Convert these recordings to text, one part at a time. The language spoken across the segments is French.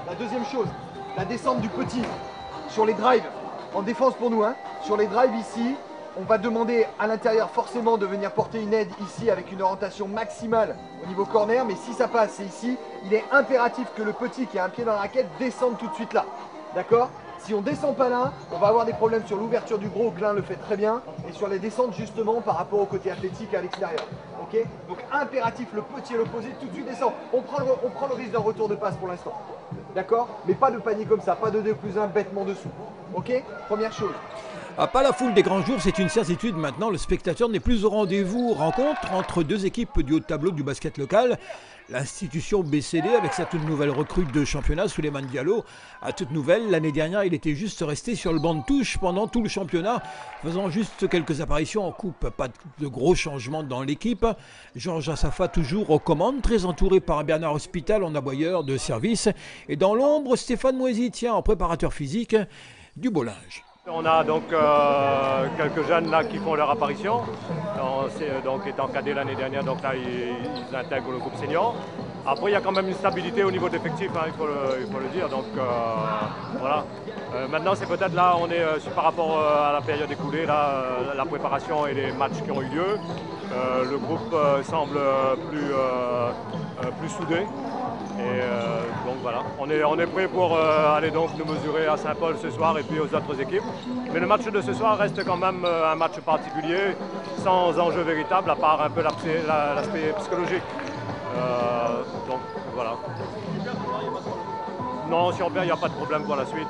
La deuxième chose, la descente du petit sur les drives, en défense pour nous. Hein. Sur les drives ici, on va demander à l'intérieur forcément de venir porter une aide ici avec une orientation maximale au niveau corner. Mais si ça passe, c'est ici, il est impératif que le petit qui a un pied dans la raquette descende tout de suite là. D'accord? Si on descend pas là, on va avoir des problèmes sur l'ouverture du gros, Klein le fait très bien, et sur les descentes justement par rapport au côté athlétique à l'extérieur. Ok? Donc impératif, le petit et l'opposé, tout de suite descend. On prend le risque d'un retour de passe pour l'instant. D'accord? Mais pas de panier comme ça, pas de 2+1 bêtement dessous. Ok? Première chose. Ah, pas la foule des grands jours, c'est une certitude maintenant, le spectateur n'est plus au rendez-vous. Rencontre entre deux équipes du haut de tableau du basket local. L'institution BCD avec sa toute nouvelle recrue de championnat, Souleymane Diallo, à toute nouvelle. L'année dernière, il était juste resté sur le banc de touche pendant tout le championnat, faisant juste quelques apparitions en coupe. Pas de gros changements dans l'équipe. Georges Assafa toujours aux commandes, très entouré par Bernard Hospital en aboyeur de service. Et dans l'ombre, Stéphane Moisy tient en préparateur physique du beau linge. On a donc quelques jeunes là qui font leur apparition, donc étant cadets l'année dernière, donc là ils intègrent le groupe senior. Après il y a quand même une stabilité au niveau d'effectifs, hein, il faut le dire, donc voilà. Maintenant c'est peut-être là, on est par rapport à la période écoulée, là, la préparation et les matchs qui ont eu lieu, le groupe semble plus soudé. Et donc voilà, on est prêt pour aller donc nous mesurer à Saint-Paul ce soir et puis aux autres équipes. Mais le match de ce soir reste quand même un match particulier, sans enjeu véritable, à part un peu l'aspect psychologique. Donc voilà. Non, si on perd, il n'y a pas de problème pour la suite.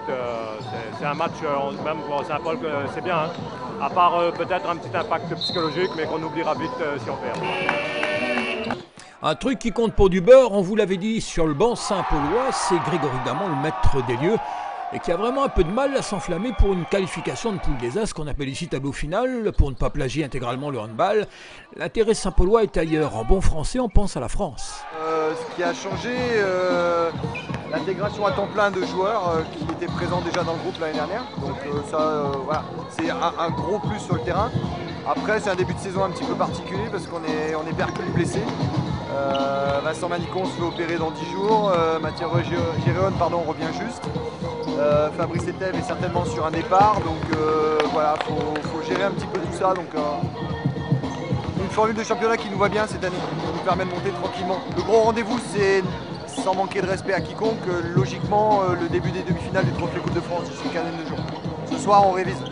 C'est un match, même pour Saint-Paul, c'est bien. Hein. À part peut-être un petit impact psychologique, mais qu'on oubliera vite si on perd. Un truc qui compte pour du beurre, on vous l'avait dit sur le banc Saint-Paulois, c'est Grégory Damon, le maître des lieux, et qui a vraiment un peu de mal à s'enflammer pour une qualification de poule des As, qu'on appelle ici tableau final, pour ne pas plagier intégralement le handball. L'intérêt Saint-Paulois est ailleurs. En bon français, on pense à la France. Ce qui a changé, l'intégration à temps plein de joueurs qui étaient présents déjà dans le groupe l'année dernière. Donc voilà, c'est un gros plus sur le terrain. Après, c'est un début de saison un petit peu particulier parce qu'on est perclus blessés. Vincent Manicon se fait opérer dans 10 jours, Mathieu Géréon revient juste. Fabrice Etève est certainement sur un départ, donc voilà, faut gérer un petit peu tout ça. Donc, une formule de championnat qui nous va bien cette année, qui nous permet de monter tranquillement. Le gros rendez-vous, c'est, sans manquer de respect à quiconque, logiquement le début des demi-finales du Trophée Coupe de France d'ici une quinzaine de jours. Ce soir, on révise.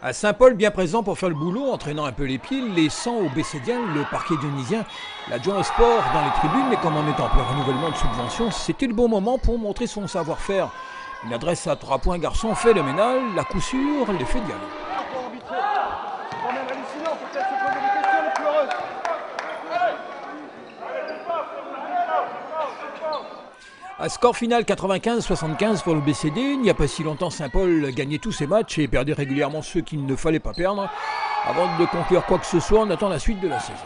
À Saint-Paul, bien présent pour faire le boulot, entraînant un peu les pieds, laissant au Bécédien le parquet dionysien, l'adjoint au sport dans les tribunes, mais comme on est en plein renouvellement de subvention, c'était le bon moment pour montrer son savoir-faire. Une adresse à 3 points garçon phénoménale, la coup sûr, l'effet Diallo. À score final 95-75 pour le BCD, il n'y a pas si longtemps Saint-Paul gagnait tous ses matchs et perdait régulièrement ceux qu'il ne fallait pas perdre. Avant de conclure quoi que ce soit, on attend la suite de la saison.